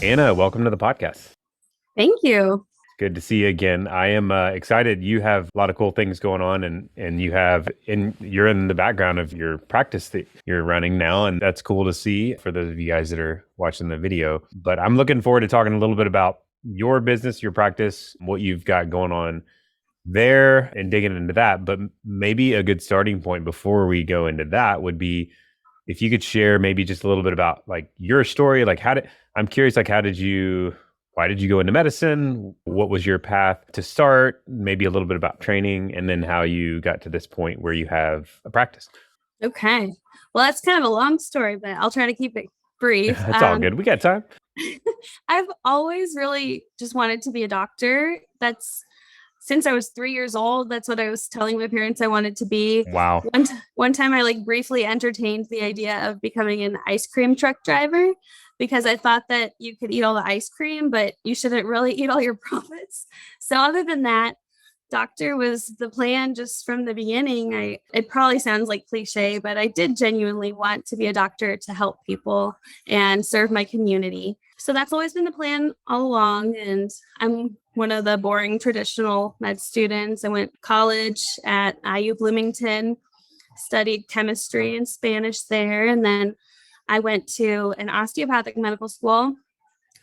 Anna, welcome to the podcast. Thank you. Good to see you again. I am excited. You have a lot of cool things going on, and you're in the background of your practice that you're running now, and that's cool to see for those of you guys that are watching the video. But I'm looking forward to talking a little bit about your business, your practice, what you've got going on there, and digging into that. But maybe a good starting point before we go into that would be if you could share maybe just a little bit about like your story. Like I'm curious, like why did you go into medicine? What was your path to start? Maybe a little bit about training, and then how you got to this point where you have a practice. Okay. Well, that's kind of a long story, but I'll try to keep it brief. That's all good. We got time. I've always really just wanted to be a doctor. That's since I was 3 years old. That's what I was telling my parents I wanted to be. Wow. One time I like briefly entertained the idea of becoming an ice cream truck driver because I thought that you could eat all the ice cream, but you shouldn't really eat all your profits. So other than that, doctor was the plan just from the beginning. It probably sounds like cliche, but I did genuinely want to be a doctor to help people and serve my community. So that's always been the plan all along. And I'm one of the boring traditional med students. I went to college at IU Bloomington, studied chemistry and Spanish there. And then I went to an osteopathic medical school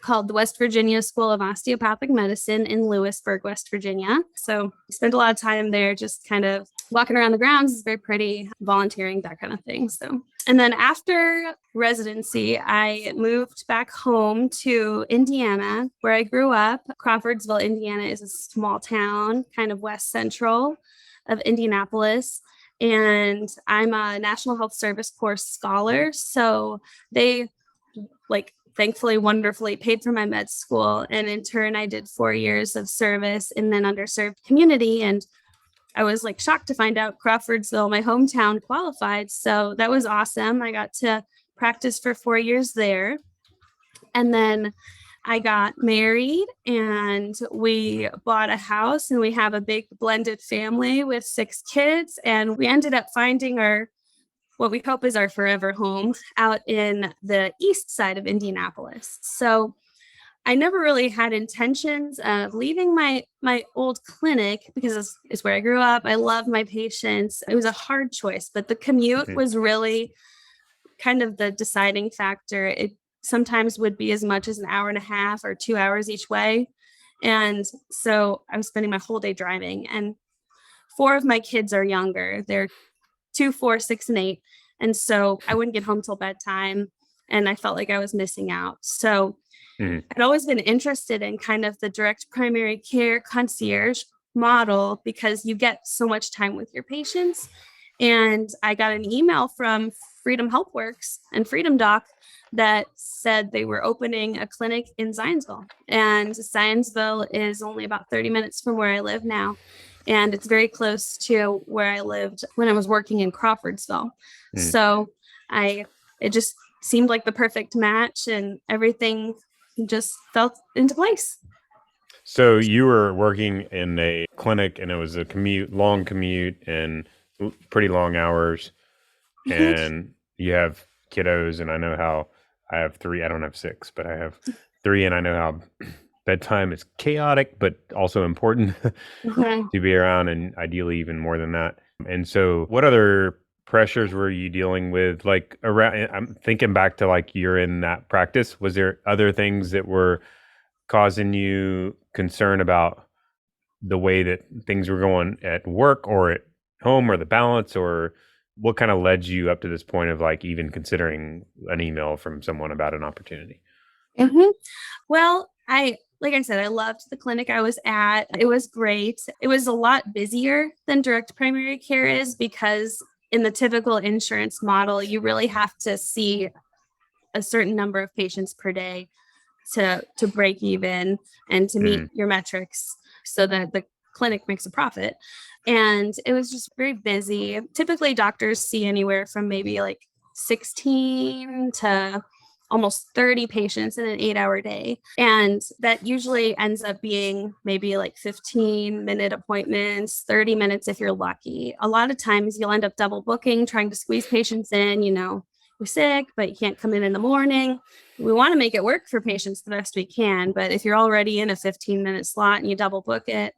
called the West Virginia School of Osteopathic Medicine in Lewisburg, West Virginia. So I spent a lot of time there just kind of walking around the grounds. It's very pretty, volunteering, that kind of thing. So, and then after residency, I moved back home to Indiana, where I grew up. Crawfordsville, Indiana is a small town, kind of west central of Indianapolis. And I'm a National Health Service Corps scholar. So they thankfully, wonderfully paid for my med school. And in turn, I did 4 years of service in an underserved community. And I was like shocked to find out Crawfordsville, my hometown, qualified. So that was awesome. I got to practice for 4 years there. And then I got married and we bought a house, and we have a big blended family with 6 kids. And we ended up finding what we hope is our forever home out in the east side of Indianapolis. So I never really had intentions of leaving my old clinic because it's where I grew up. I love my patients. It was a hard choice, but the commute was really kind of the deciding factor. It sometimes would be as much as an hour and a half or 2 hours each way. And so I'm spending my whole day driving, and 4 of my kids are younger. They're 2, 4, 6, and 8. And so I wouldn't get home till bedtime, and I felt like I was missing out. So I'd always been interested in kind of the direct primary care concierge model because you get so much time with your patients. And I got an email from Freedom HealthWorks and FreedomDoc that said they were opening a clinic in Zionsville. And Zionsville is only about 30 minutes from where I live now. And it's very close to where I lived when I was working in Crawfordsville. So it just seemed like the perfect match, and everything just fell into place. So you were working in a clinic, and it was a long commute and pretty long hours. And you have kiddos, and I know how I have 3. I don't have 6, but I have 3, and I know how bedtime is chaotic, but also important to be around, and ideally even more than that. And so what other pressures were you dealing with? Like around, I'm thinking back to like you're in that practice. Was there other things that were causing you concern about the way that things were going at work or at home, or the balance, or what kind of led you up to this point of like even considering an email from someone about an opportunity? Well, like I said, I loved the clinic I was at. It was great. It was a lot busier than direct primary care is because in the typical insurance model, you really have to see a certain number of patients per day to break even and to meet your metrics so that the clinic makes a profit. And it was just very busy. Typically, doctors see anywhere from maybe like 16 to almost 30 patients in an 8-hour day. And that usually ends up being maybe like 15-minute appointments, 30 minutes if you're lucky. A lot of times you'll end up double booking, trying to squeeze patients in, we're sick, but you can't come in the morning. We want to make it work for patients the best we can. But if you're already in a 15-minute slot and you double book it,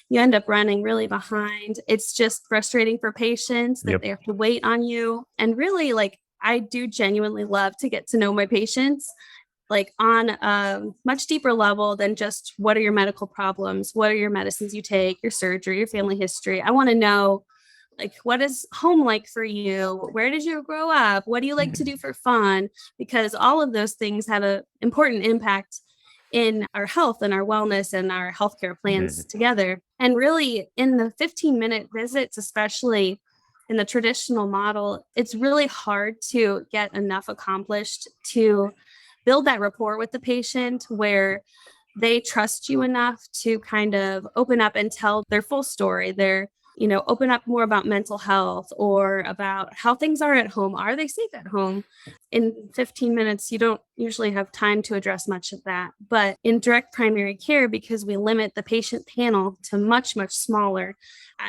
you end up running really behind. It's just frustrating for patients that Yep. they have to wait on you. And really, like, I do genuinely love to get to know my patients, like on a much deeper level than just what are your medical problems, what are your medicines you take, your surgery, your family history. I want to know, like, what is home like for you? Where did you grow up? What do you like to do for fun? Because all of those things have an important impact in our health and our wellness and our healthcare plans Mhm. together. And really, in the 15-minute visits, especially in the traditional model, it's really hard to get enough accomplished to build that rapport with the patient where they trust you enough to kind of open up and tell their full story. Open up more about mental health or about how things are at home. Are they safe at home? In 15 minutes, you don't usually have time to address much of that. But in direct primary care, because we limit the patient panel to much, much smaller,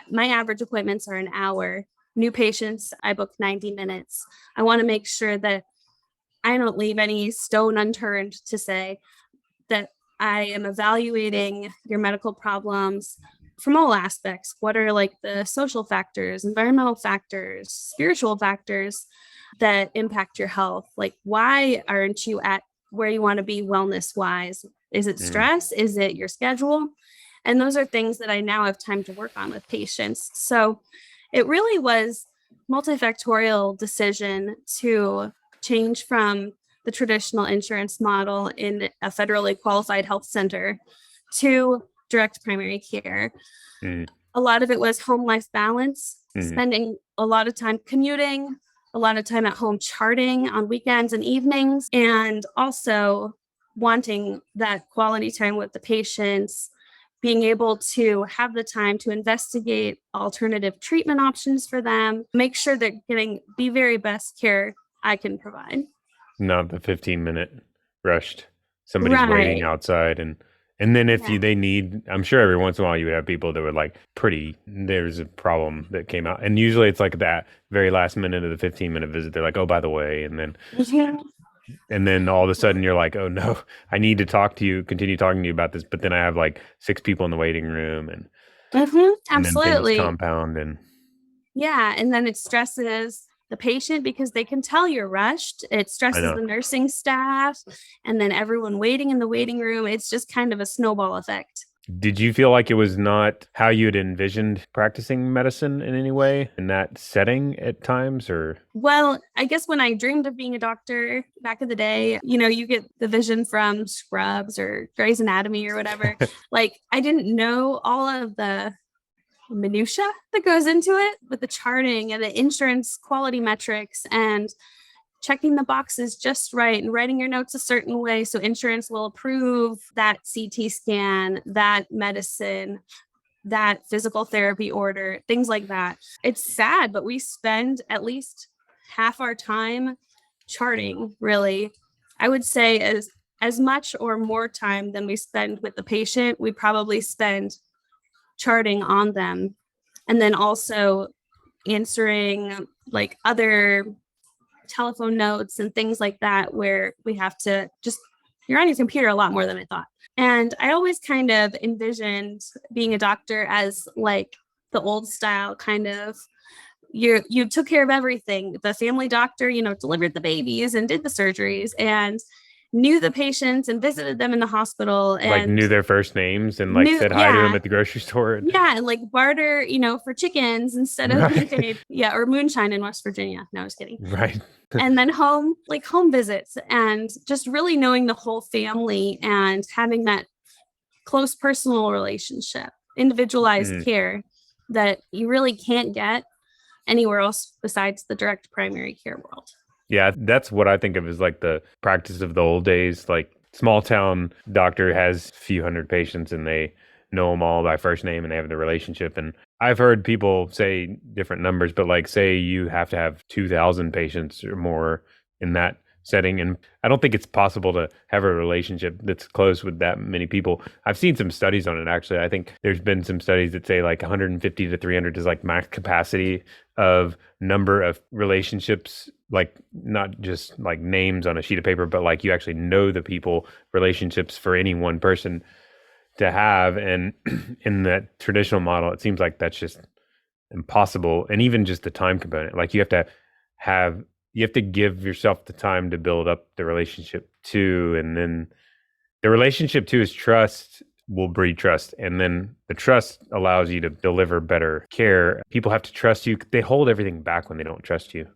my average appointments are an hour. New patients, I book 90 minutes. I want to make sure that I don't leave any stone unturned to say that I am evaluating your medical problems from all aspects. What are like the social factors, environmental factors, spiritual factors that impact your health? Like, why aren't you at where you want to be wellness wise? Is it Mhm. stress? Is it your schedule? And those are things that I now have time to work on with patients. So it really was multifactorial decision to change from the traditional insurance model in a federally qualified health center to direct primary care. Mhm. A lot of it was home life balance, Mhm. spending a lot of time commuting, a lot of time at home charting on weekends and evenings, and also wanting that quality time with the patients, being able to have the time to investigate alternative treatment options for them, make sure they're getting the very best care I can provide. Not the 15-minute rushed. Somebody's waiting Right. outside, and then if Yeah. they need, I'm sure every once in a while you would have people that would like there's a problem that came out. And usually it's like that very last minute of the 15-minute visit. They're like, oh, by the way, Yeah. and then all of a sudden you're like, oh no, I need to continue talking to you about this. But then I have like 6 people in the waiting room, and then things Absolutely. compound, and Yeah. And then it stresses the patient because they can tell you're rushed. It I stresses know. the nursing staff and then everyone waiting in the waiting room. It's just kind of a snowball effect. Did you feel like it was not how you had envisioned practicing medicine in any way in that setting at times, or? Well, I guess when I dreamed of being a doctor back in the day, you get the vision from Scrubs or Grey's Anatomy or whatever. Like, I didn't know all of the minutia that goes into it with the charting and the insurance quality metrics and checking the boxes just right and writing your notes a certain way so insurance will approve that CT scan, that medicine, that physical therapy order, things like that. It's sad, but we spend at least half our time charting, really. I would say as much or more time than we spend with the patient, we probably spend charting on them. And then also answering like other telephone notes and things like that, where we have to just, you're on your computer a lot more than I thought. And I always kind of envisioned being a doctor as like the old style kind of, you took care of everything. The family doctor, delivered the babies and did the surgeries and knew the patients and visited them in the hospital Like, and knew their first names and, like, knew, said hi to them yeah, at the grocery store. yeah, and like barter, for chickens instead of Right. lemonade. Yeah, or moonshine in West Virginia. No, I was kidding. Right. And then home visits and just really knowing the whole family and having that close personal relationship, individualized Mhm. care that you really can't get anywhere else besides the direct primary care world. Yeah, that's what I think of as, like, the practice of the old days. Like, small town doctor has a few hundred patients, and they know them all by first name, and they have the relationship, and I've heard people say different numbers, but, like, say you have to have 2,000 patients or more in that setting, and I don't think it's possible to have a relationship that's close with that many people. I've seen some studies on it, actually. I think there's been some studies that say, like, 150 to 300 is, like, max capacity of number of relationships like not just like names on a sheet of paper, but like you actually know the people, relationships for any one person to have. And in that traditional model, it seems like that's just impossible. And even just the time component, like have you have to give yourself the time to build up the relationship too. And then the relationship too is trust will breed trust. And then the trust allows you to deliver better care. People have to trust you. They hold everything back when they don't trust you.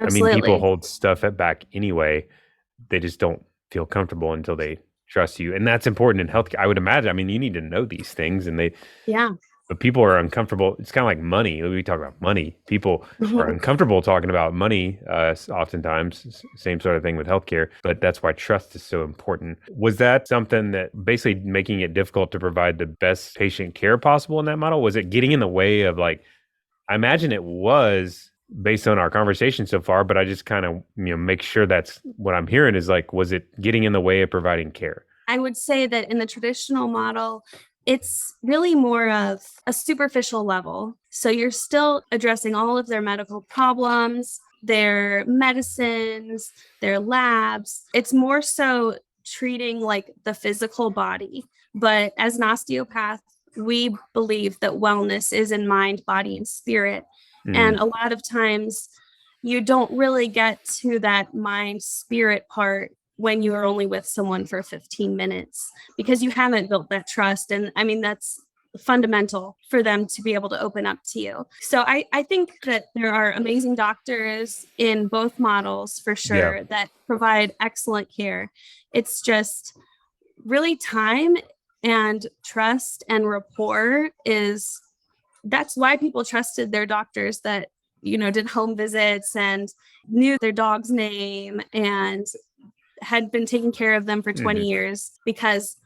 I mean, people Absolutely. hold stuff back anyway. They just don't feel comfortable until they trust you. And that's important in healthcare. I would imagine. I mean, you need to know these things Yeah. but people are uncomfortable. It's kind of like money. We talk about money. People are Mhm. uncomfortable talking about money, oftentimes. Same sort of thing with healthcare. But that's why trust is so important. Was that something that basically making it difficult to provide the best patient care possible in that model? Was it getting in the way of like, I imagine it was based on our conversation so far, but I just kind of, make sure that's what I'm hearing is like, was it getting in the way of providing care? I would say that in the traditional model, it's really more of a superficial level. So you're still addressing all of their medical problems, their medicines, their labs. It's more so treating like the physical body. But as an osteopath, we believe that wellness is in mind, body, and spirit. And Mm, a lot of times you don't really get to that mind spirit part when you are only with someone for 15 minutes because you haven't built that trust. And I mean, that's fundamental for them to be able to open up to you. So I think that there are amazing doctors in both models for yeah. sure that provide excellent care. It's just really time and trust and rapport is that's why people trusted their doctors that did home visits and knew their dog's name and had been taking care of them for Hmm. 20 years because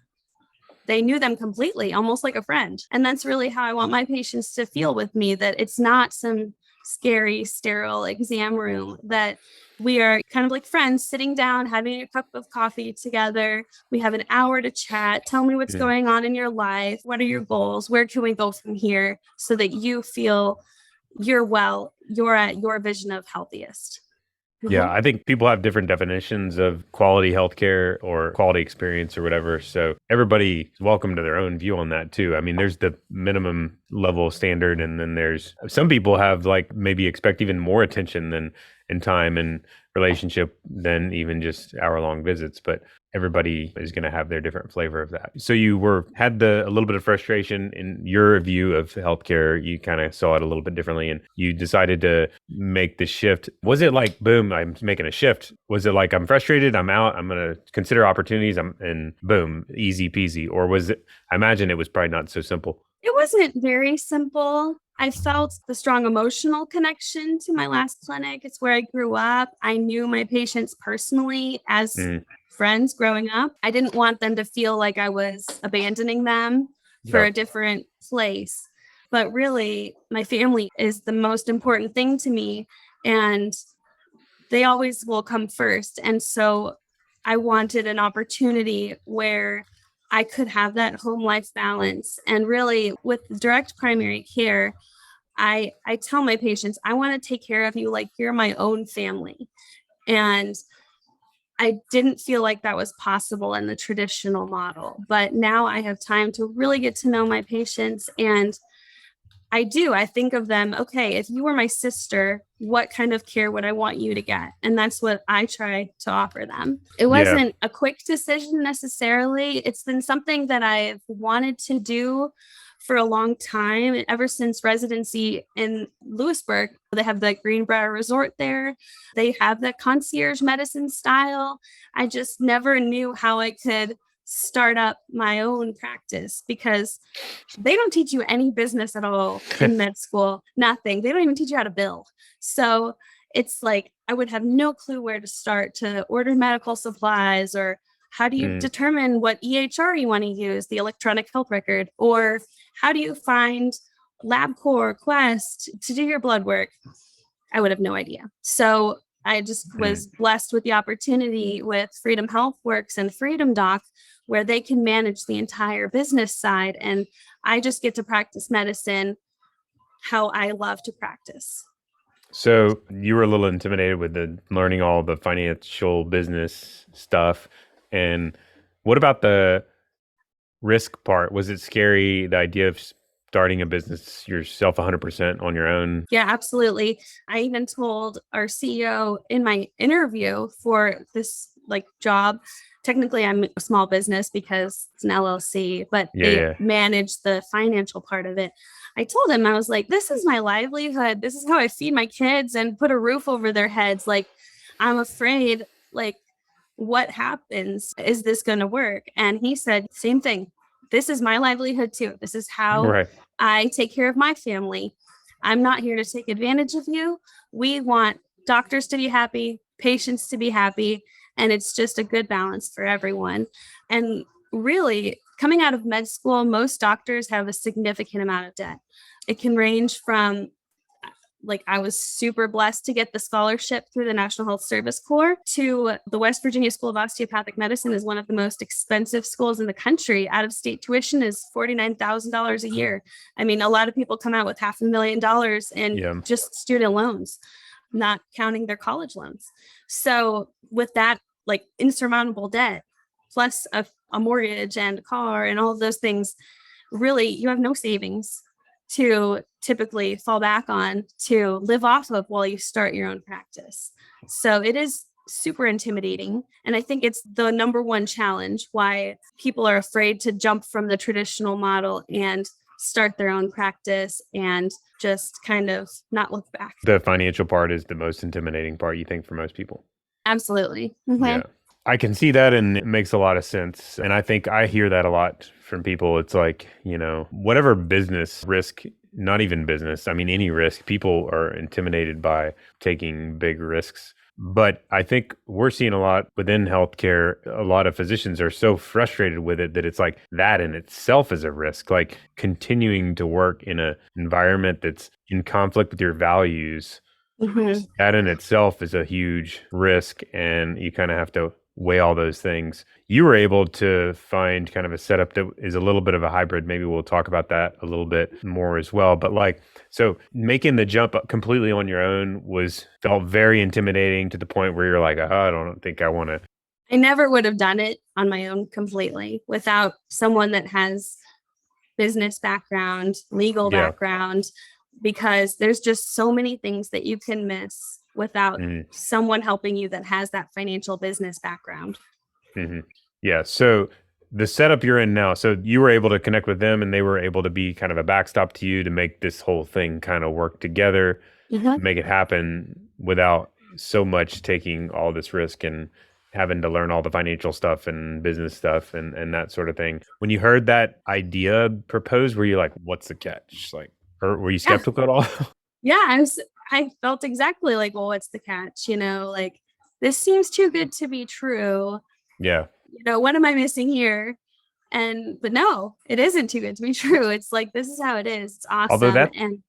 they knew them completely, almost like a friend. And that's really how I want my patients to feel with me, that it's not some scary, sterile exam room, that we are kind of like friends sitting down, having a cup of coffee together. We have an hour to chat. Tell me what's Mm. going on in your life. What are your goals? Where can we go from here so that you feel you're at your vision of healthiest? Yeah, Mhm. I think people have different definitions of quality healthcare or quality experience or whatever. So everybody is welcome to their own view on that too. I mean, there's the minimum level standard, and then there's some people have like maybe expect even more attention than in time and relationship than even just hour-long visits. But everybody is going to have their different flavor of that. So you had a little bit of frustration in your view of healthcare. You kind of saw it a little bit differently, and you decided to make the shift. Was it like, boom, I'm making a shift? Was it like, I'm frustrated, I'm out, I'm going to consider opportunities, and boom, easy peasy? Or was it? I imagine it was probably not so simple. It wasn't very simple. I felt the strong emotional connection to my last clinic. It's where I grew up. I knew my patients personally as Mm, friends growing up. I didn't want them to feel like I was abandoning them for yeah. a different place. But really, my family is the most important thing to me. And they always will come first. And so I wanted an opportunity where I could have that home life balance. And really, with direct primary care, I tell my patients, I want to take care of you like you're my own family. And I didn't feel like that was possible in the traditional model. But now I have time to really get to know my patients, and I do. I think of them, okay, if you were my sister, what kind of care would I want you to get? And that's what I try to offer them. It Yeah. wasn't a quick decision necessarily. It's been something that I've wanted to do for a long time, ever since residency in Lewisburg. They have the Greenbrier Resort there. They have the concierge medicine style. I just never knew how I could start up my own practice because they don't teach you any business at all in med school, nothing. They don't even teach you how to bill. So it's like I would have no clue where to start to order medical supplies, or how do you Mm, determine what EHR you want to use, the electronic health record, or how do you find LabCorp, Quest to do your blood work? I would have no idea. So I just mm. was blessed with the opportunity with Freedom HealthWorks and FreedomDoc, where they can manage the entire business side. And I just get to practice medicine how I love to practice. So you were a little intimidated with the learning all the financial business stuff. And what about the risk part? Was it scary, the idea of starting a business yourself 100% on your own? Yeah, absolutely. I even told our CEO in my interview for this job. Technically, I'm a small business because it's an LLC, but Yeah, they yeah. manage the financial part of it. I told him, I was like, this is my livelihood. This is how I feed my kids and put a roof over their heads. Like, I'm afraid, like, what happens? Is this going to work? And he said, same thing. This is my livelihood too. This is how Right. I take care of my family. I'm not here to take advantage of you. We want doctors to be happy, patients to be happy, and it's just a good balance for everyone. And really, coming out of med school, most doctors have a significant amount of debt. It can range from I was super blessed to get the scholarship through the National Health Service Corps to the West Virginia School of Osteopathic Medicine is one of the most expensive schools in the country. Out of state tuition is $49,000 a year. I mean, a lot of people come out with $500,000 in Yeah. just student loans, not counting their college loans. So with that, insurmountable debt, plus a mortgage and a car and all of those things, really you have no savings to typically fall back on to live off of while you start your own practice. So it is super intimidating. And I think it's the number one challenge why people are afraid to jump from the traditional model and start their own practice and just kind of not look back. The financial part is the most intimidating part, you think, for most people? Absolutely. Yeah. I can see that, and it makes a lot of sense. And I think I hear that a lot from people. It's like, whatever business risk, not even business, I mean, any risk, people are intimidated by taking big risks. But I think we're seeing a lot within healthcare. A lot of physicians are so frustrated with it that it's like that in itself is a risk. Like continuing to work in an environment that's in conflict with your values, that in itself is a huge risk, and you kind of have to weigh all those things. You were able to find kind of a setup that is a little bit of a hybrid. Maybe we'll talk about that a little bit more as well. But so making the jump completely on your own felt very intimidating to the point where you're like, oh, I don't think I want to. I never would have done it on my own completely without someone that has business background, legal background, because there's just so many things that you can miss without someone helping you that has that financial business background. Mm-hmm. Yeah. So the setup you're in now, so you were able to connect with them and they were able to be kind of a backstop to you to make this whole thing kind of work together, make it happen without so much taking all this risk and having to learn all the financial stuff and business stuff and that sort of thing. When you heard that idea proposed, were you like, what's the catch? Or were you skeptical at all? Yeah, I felt exactly like, well, what's the catch? This seems too good to be true. Yeah. What am I missing here? But no, it isn't too good to be true. It's like, this is how it is. It's awesome. Although and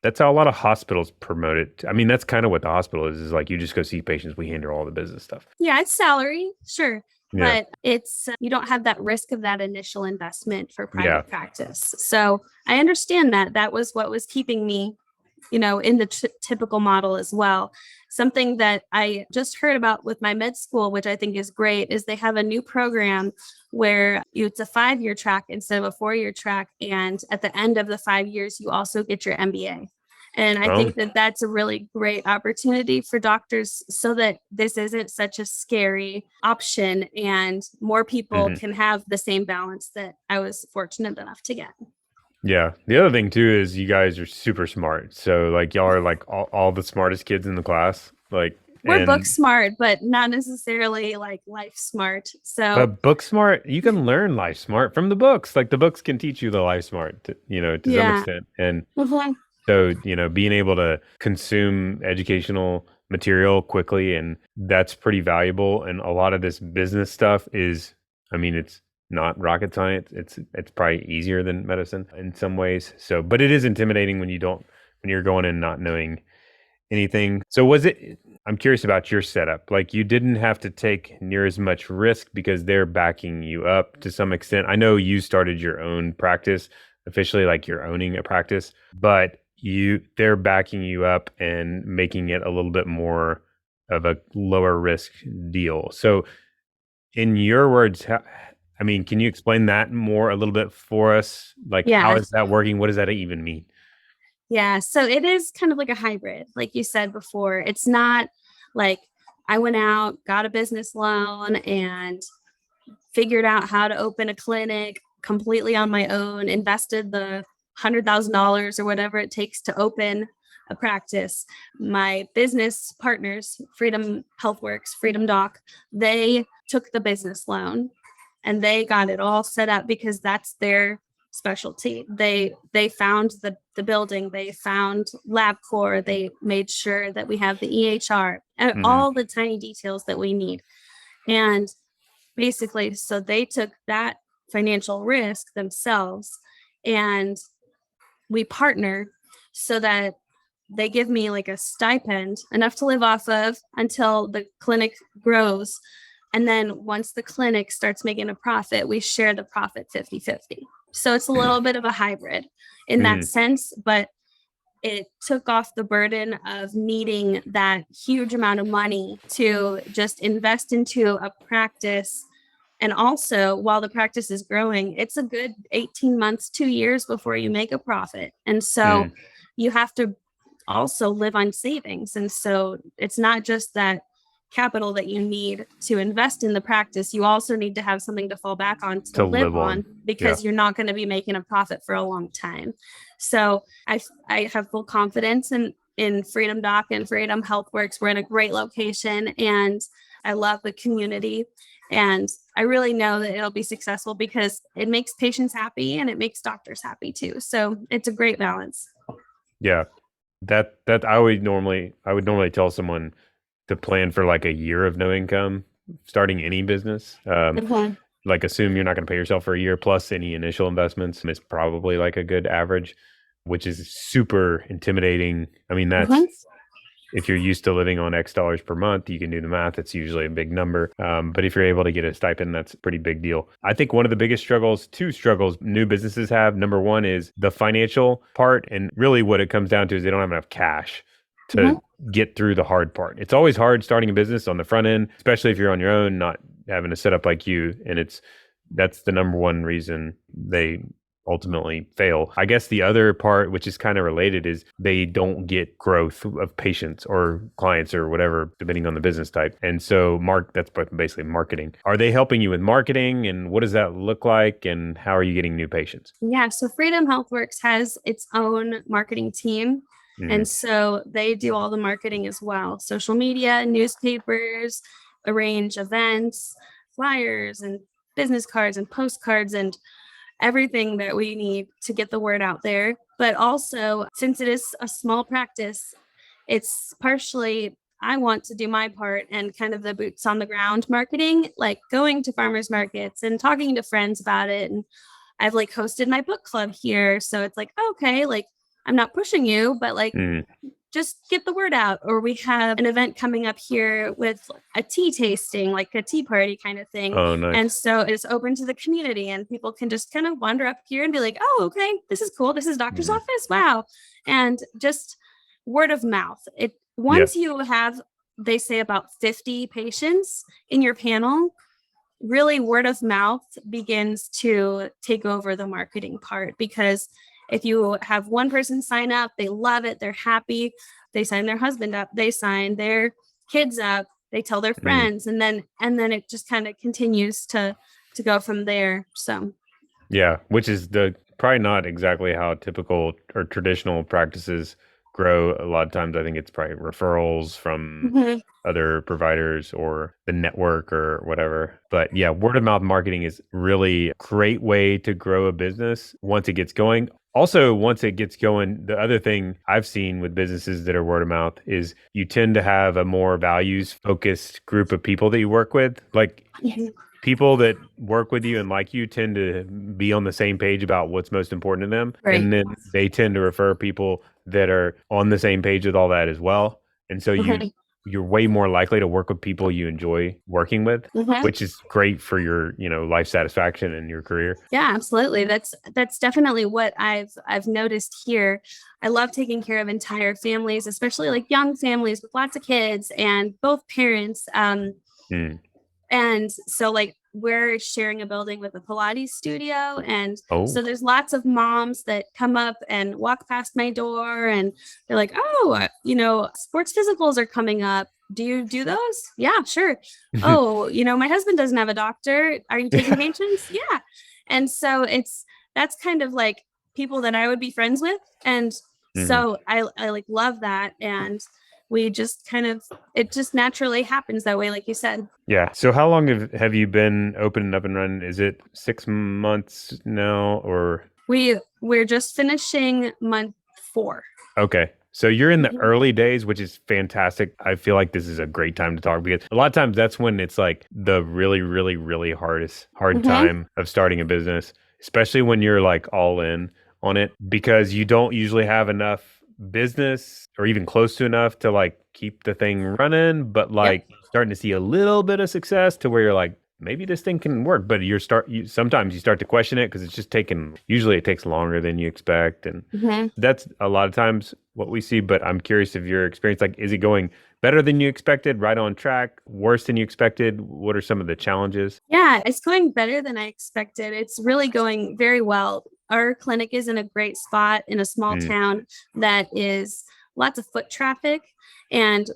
that's how a lot of hospitals promote it. I mean, that's kind of what the hospital is like, you just go see patients, we handle all the business stuff. Yeah, it's salary, sure. Yeah. But it's you don't have that risk of that initial investment for private practice. So I understand that was what was keeping me, in the typical model as well. Something that I just heard about with my med school, which I think is great, is they have a new program where it's a 5-year track instead of a 4-year track. And at the end of the 5 years, you also get your MBA. And I think that that's a really great opportunity for doctors so that this isn't such a scary option and more people can have the same balance that I was fortunate enough to get. Yeah. The other thing too is you guys are super smart. So y'all are all the smartest kids in the class. We're book smart, but not necessarily life smart. But book smart, you can learn life smart from the books. The books can teach you the life smart, to some extent. And so, being able to consume educational material quickly, and that's pretty valuable. And a lot of this business stuff is, it's not rocket science. It's probably easier than medicine in some ways. So, but it is intimidating when you're going in not knowing anything. So I'm curious about your setup. You didn't have to take near as much risk because they're backing you up to some extent. I know you started your own practice officially, you're owning a practice, but they're backing you up and making it a little bit more of a lower risk deal. So in your words, I mean, can you explain that more a little bit for us? Like, how Yeah. is that working? What does that even mean? Yeah. So it is kind of like a hybrid, like you said before. It's not like I went out, got a business loan, and figured out how to open a clinic completely on my own, invested the $100,000 or whatever it takes to open a practice. My business partners, Freedom Healthworks, FreedomDoc, they took the business loan and they got it all set up because that's their specialty. They found the building, they found LabCorp, they made sure that we have the EHR and Hmm. all the tiny details that we need. And basically, so they took that financial risk themselves and we partner so that they give me like a stipend enough to live off of until the clinic grows. And then once the clinic starts making a profit, we share the profit 50-50. So it's a little bit of a hybrid in that Hmm. sense, but it took off the burden of needing that huge amount of money to just invest into a practice. And also, while the practice is growing, it's a good 18 months, 2 years before you make a profit. And so Hmm. you have to also live on savings. And so it's not just that capital that you need to invest in the practice. You also need to have something to fall back on to To live live on. on Yeah. because you're not going to be making a profit for a long time. So I have full confidence in Freedom Doc and Freedom Healthworks. We're in a great location and I love the community. And I really know that it'll be successful because it makes patients happy and it makes doctors happy too. So it's a great balance. Yeah. That I would normally tell someone to plan for like a year of no income starting any business. Mhm. Like assume you're not going to pay yourself for a year plus any initial investments is probably like a good average, which is super intimidating. I mean, that's Mhm. if you're used to living on X dollars per month, you can do the math. It's usually a big number. But if you're able to get a stipend, that's a pretty big deal. I think one of the biggest two struggles new businesses have. Number one is the financial part. And really what it comes down to is they don't have enough cash to Mhm. get through the hard part. It's always hard starting a business on the front end, especially if you're on your own, not having a setup like you. And that's the number one reason they ultimately fail. I guess the other part, which is kind of related, is they don't get growth of patients or clients or whatever, depending on the business type. And so, that's basically marketing. Are they helping you with marketing, and what does that look like, and how are you getting new patients? Yeah, so Freedom Healthworks has its own marketing team. Hmm. And so they do all the marketing as well social media, newspapers, arrange events, flyers, and business cards and postcards, and everything that we need to get the word out there. But also, since it is a small practice, it's partially I want to do my part and kind of the boots on the ground marketing, like going to farmers markets and talking to friends about it. And I've like hosted my book club here. So it's like, okay, like I'm not pushing you, but like Hmm. just get the word out. Or we have an event coming up here with a tea tasting, like a tea party kind of thing. Oh, And nice. so it's open to the community and people can just kind of wander up here and be like, oh, okay, this is cool. This is doctor's Hmm. office. Wow. And just word of mouth. It Yeah. once you have, they say about 50 patients in your panel, really word of mouth begins to take over the marketing part because if you have one person sign up, they love it, they're happy, they sign their husband up, they sign their kids up, they tell their Hmm. friends, and then it just kind of continues to go from there. So Yeah, which is the probably not exactly how typical or traditional practices grow. A lot of times, I think it's probably referrals from mhm. other providers or the network or whatever. But yeah, word of mouth marketing is really a great way to grow a business once it gets going. Also, once it gets going, the other thing I've seen with businesses that are word of mouth is you tend to have a more values focused group of people that you work with. Like people that work with you and like you tend to be on the same page about what's most important to them. Right. And then they tend to refer people that are on the same page with all that as well. And so you Mhm. you're way more likely to work with people you enjoy working with, Mhm. which is great for your, life satisfaction and your career. Yeah, absolutely. That's definitely what I've noticed here. I love taking care of entire families, especially like young families with lots of kids and both parents. Mm. And so like we're sharing a building with a Pilates studio. And Oh. so there's lots of moms that come up and walk past my door and they're like, oh, sports physicals are coming up. Do you do those? Yeah, sure. Oh, my husband doesn't have a doctor. Are you taking patients? Yeah. And so that's kind of like people that I would be friends with. And Mhm. so I like love that. And we just kind of, it just naturally happens that way, like you said. Yeah. So how long have you been open and up and running? Is it 6 months now or? We're just finishing month 4. Okay. So you're in the Mhm. early days, which is fantastic. I feel like this is a great time to talk because a lot of times that's when it's like the really, really, really hard Mhm. time of starting a business, especially when you're like all in on it because you don't usually have enough business or even close to enough to like keep the thing running, but Yep. like starting to see a little bit of success to where you're like, maybe this thing can work, but sometimes you start to question it because it's just usually it takes longer than you expect. And Mhm. that's a lot of times what we see, but I'm curious of your experience. Like, is it going better than you expected, right on track, worse than you expected? What are some of the challenges? Yeah, it's going better than I expected. It's really going very well. Our clinic is in a great spot in a small Mm, town that is lots of foot traffic. And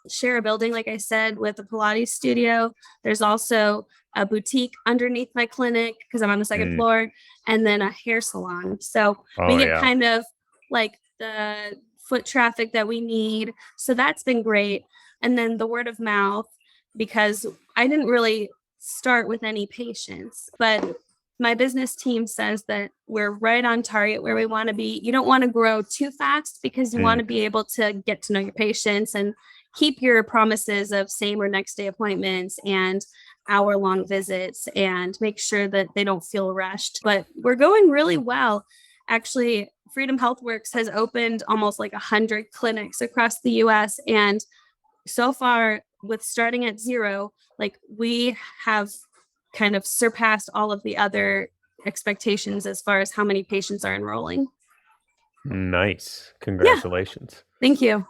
share a building, like I said, with a Pilates studio. There's also a boutique underneath my clinic because I'm on the second mm. floor, and then a hair salon. So we Oh, get yeah. kind of like the foot traffic that we need. So that's been great. And then the word of mouth, because I didn't really start with any patients, but my business team says that we're right on target where we want to be. You don't want to grow too fast because you want Mm, to be able to get to know your patients and keep your promises of same or next day appointments and hour-long visits and make sure that they don't feel rushed. But we're going really well. Actually, Freedom Healthworks has opened almost like 100 clinics across the US. And so far, with starting at 0, like we have kind of surpassed all of the other expectations as far as how many patients are enrolling. nice. Yeah, Congratulations. thank you.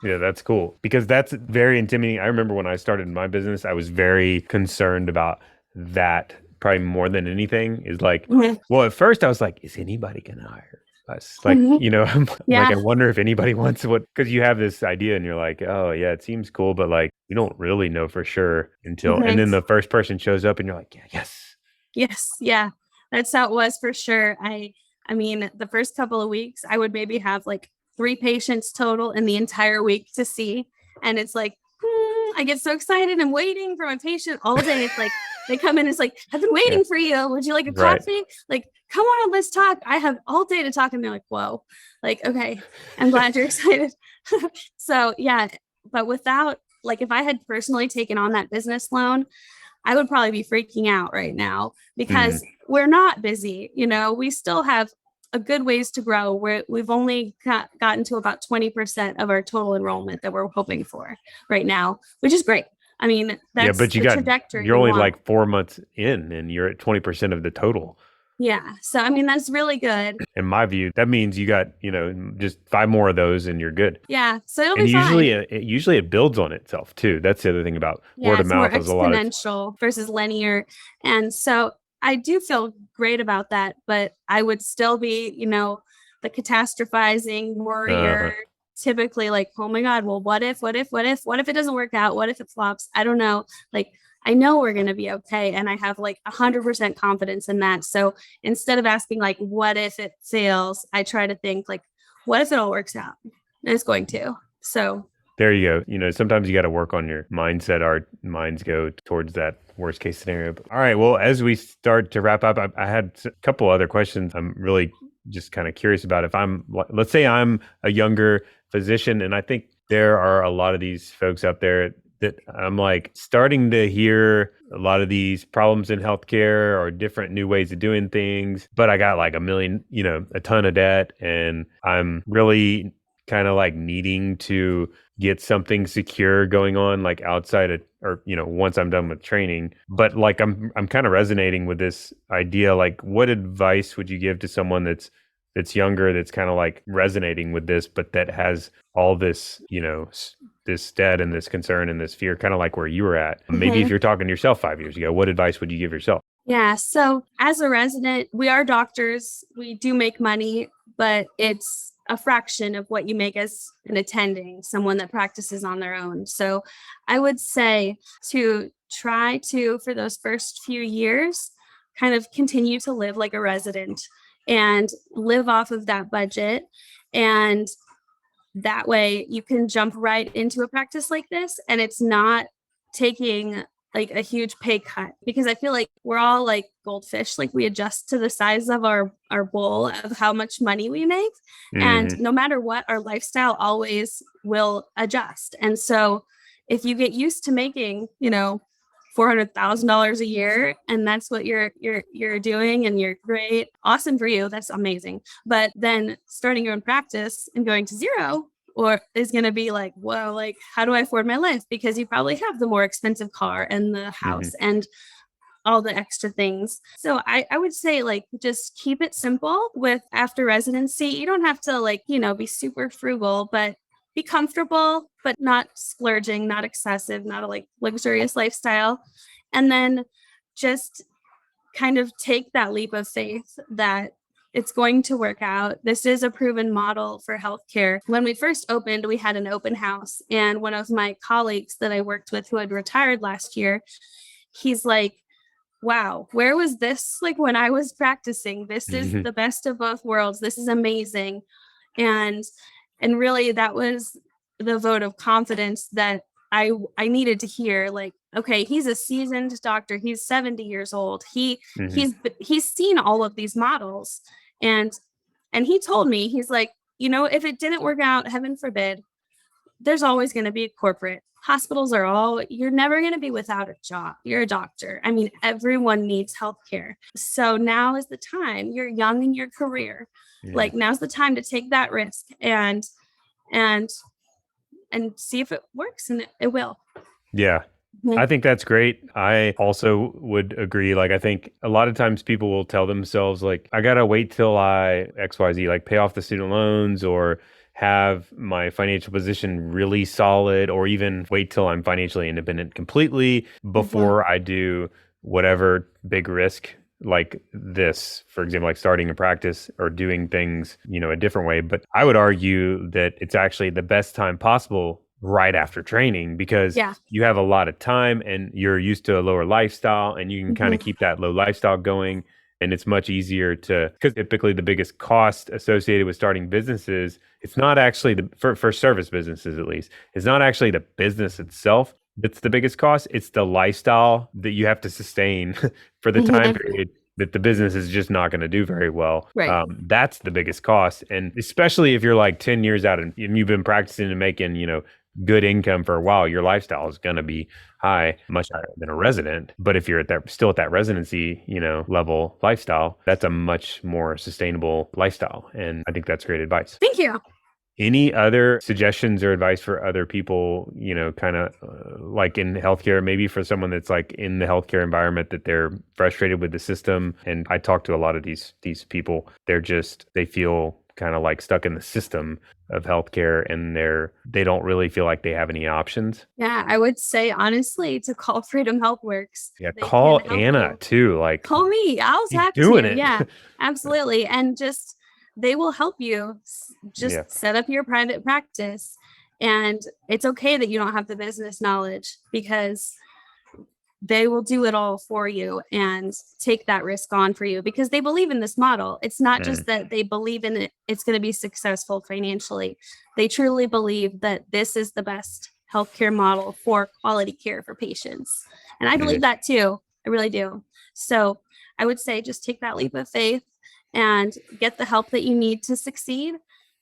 Yeah, that's cool because that's very intimidating. I remember when I started my business, I was very concerned about that probably more than anything is like, Mhm. well, at first I was like, is anybody going to hire us? Like, Mhm. I'm like, Yeah. I wonder if anybody wants because you have this idea and you're like, oh, yeah, it seems cool, but like, you don't really know for sure and Mhm. then the first person shows up and you're like, yeah, yes. Yes, yeah. That's how it was for sure. I mean, the first couple of weeks, I would maybe have like 3 patients total in the entire week to see. And it's like, I get so excited. I'm waiting for my patient all day. It's like they come in, it's like, I've been Yeah, waiting for you. Would you like a right. coffee? Like, come on, let's talk. I have all day to talk. And they're like, whoa. Like, okay, I'm glad you're excited. So yeah, but without like if I had personally taken on that business loan, I would probably be freaking out right now Mm, because we're not busy. We still have a good ways to grow. We've only gotten to about 20% of our total enrollment that we're hoping for right now, which is great. I mean, yeah, that's but the trajectory you're we only want. like 4 months in and you're at 20% of the total. Yeah. So, I mean, that's really good. In my view, that means you got, just 5 more of those and you're good. Yeah. So it'll And be fine. usually it builds on itself too. That's the other thing about word Yeah. of It's more mouth is a lot of exponential versus linear. And so I do feel great about that, but I would still be, the catastrophizing uh warrior, typically like, oh my God, well, what if it doesn't work out? What if it flops? I don't know. Like, I know we're going to be okay. And I have like 100% confidence in that. So instead of asking like, what if it fails? I try to think like, what if it all works out? And it's going to. So there you go. Sometimes you got to work on your mindset. Our minds go towards that worst case scenario. All right. Well, as we start to wrap up, I had a couple other questions. I'm really just kind of curious about let's say I'm a younger physician, and I think there are a lot of these folks out there that I'm like starting to hear a lot of these problems in healthcare or different new ways of doing things, but I got like a ton of debt and I'm really kind of like needing to get something secure going on, like outside of, or, once I'm done with training. But like, I'm kind of resonating with this idea. Like, what advice would you give to someone that's younger, that's kind of like resonating with this, but that has all this, this debt and this concern and this fear, kind of like where you were at? Maybe if you're talking to yourself 5 years ago, what advice would you give yourself? Yeah. So as a resident, we are doctors. We do make money, but it's a fraction of what you make as an attending, someone that practices on their own. So I would say to try to, for those first few years, kind of continue to live like a resident and live off of that budget. And that way you can jump right into a practice like this, and it's not taking like a huge pay cut, because I feel like we're all like goldfish, like we adjust to the size of our bowl of how much money we make. And no matter what, our lifestyle always will adjust. And so if you get used to making, $400,000 a year, and that's what you're doing, and you're great, awesome for you, that's amazing. But then starting your own practice and going to zero, or is going to be like, whoa, like, how do I afford my life? Because you probably have the more expensive car and the house and all the extra things. So I would say, like, just keep it simple with after residency. You don't have to like, be super frugal, but be comfortable, but not splurging, not excessive, not a like luxurious lifestyle. And then just kind of take that leap of faith that it's going to work out. This is a proven model for healthcare. When we first opened, we had an open house, and one of my colleagues that I worked with who had retired last year, he's like, wow, where was this like when I was practicing? This is the best of both worlds. This is amazing. And really that was the vote of confidence that I needed to hear. Like, okay, he's a seasoned doctor. He's 70 years old. He's seen all of these models. And he told me, he's like, if it didn't work out, heaven forbid, there's always going to be a corporate. Hospitals you're never going to be without a job. You're a doctor. I mean, everyone needs healthcare. So now is the time. You're young in your career. Like, now's the time to take that risk and see if it works, and it will. Yeah. I think that's great. I also would agree. Like, I think a lot of times people will tell themselves, like, I got to wait till I XYZ, like pay off the student loans or have my financial position really solid, or even wait till I'm financially independent completely before I do whatever big risk like this, for example, like starting a practice or doing things, a different way. But I would argue that it's actually the best time possible right after training, because you have a lot of time and you're used to a lower lifestyle, and you can kind of keep that low lifestyle going. And it's much easier because typically the biggest cost associated with starting businesses, it's not actually for service businesses, at least, it's not actually the business itself that's the biggest cost. It's the lifestyle that you have to sustain for the time period that the business is just not going to do very well. Right. That's the biggest cost. And especially if you're like 10 years out and you've been practicing and making, good income for a while, your lifestyle is going to be high, much higher than a resident. But if you're still at that residency, level lifestyle, that's a much more sustainable lifestyle. And I think that's great advice. Thank you. Any other suggestions or advice for other people, kind of like in healthcare, maybe for someone that's like in the healthcare environment, that they're frustrated with the system? And I talk to a lot of these people. They feel kind of like stuck in the system of healthcare, and they don't really feel like they have any options. Yeah, I would say honestly to call Freedom HealthWorks. Yeah, call Anna too. Like, call me. I was happy doing to. it. Yeah, absolutely. And just they will help you just set up your private practice. And it's okay that you don't have the business knowledge, because they will do it all for you and take that risk on for you, because they believe in this model. It's not just that they believe in it, it's going to be successful financially. They truly believe that this is the best healthcare model for quality care for patients. And I believe that too. I really do. So I would say just take that leap of faith and get the help that you need to succeed,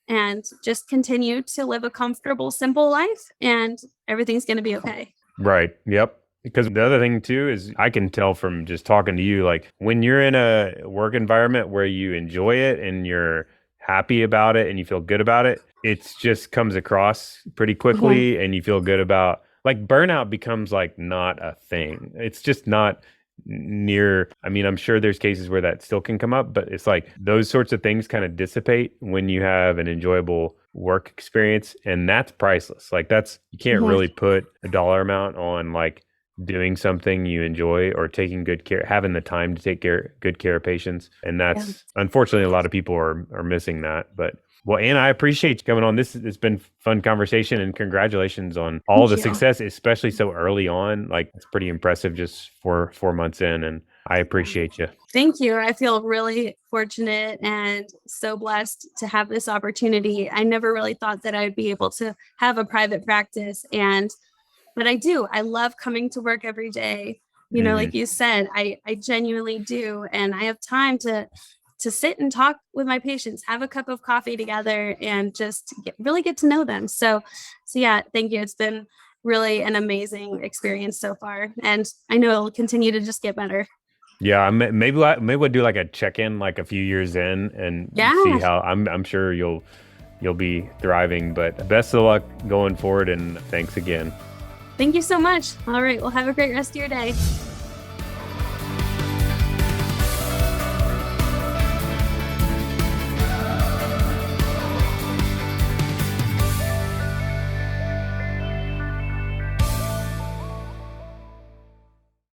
and just continue to live a comfortable, simple life, and everything's going to be okay. Right. Yep. Because the other thing too is, I can tell from just talking to you, like when you're in a work environment where you enjoy it and you're happy about it and you feel good about it, it just comes across pretty quickly and you feel good about, like, burnout becomes like not a thing. It's just not near. I mean, I'm sure there's cases where that still can come up, but it's like those sorts of things kind of dissipate when you have an enjoyable work experience, and that's priceless. Like, that's, you can't really put a dollar amount on like doing something you enjoy or taking good care, having the time to take good care of patients. And that's unfortunately a lot of people are missing that. But well, Anna, I appreciate you coming on. It's been fun conversation, and congratulations on all the success, especially so early on. Like, it's pretty impressive just 4 months in, and I appreciate you. Thank you. I feel really fortunate and so blessed to have this opportunity. I never really thought that I'd be able to have a private practice, but I do. I love coming to work every day. You know, like you said, I genuinely do. And I have time to sit and talk with my patients, have a cup of coffee together, and just really get to know them. So yeah, thank you. It's been really an amazing experience so far. And I know it'll continue to just get better. Yeah, maybe we'll do like a check-in like a few years in and see how. I'm sure you'll be thriving, but best of luck going forward, and thanks again. Thank you so much. All right, well, have a great rest of your day.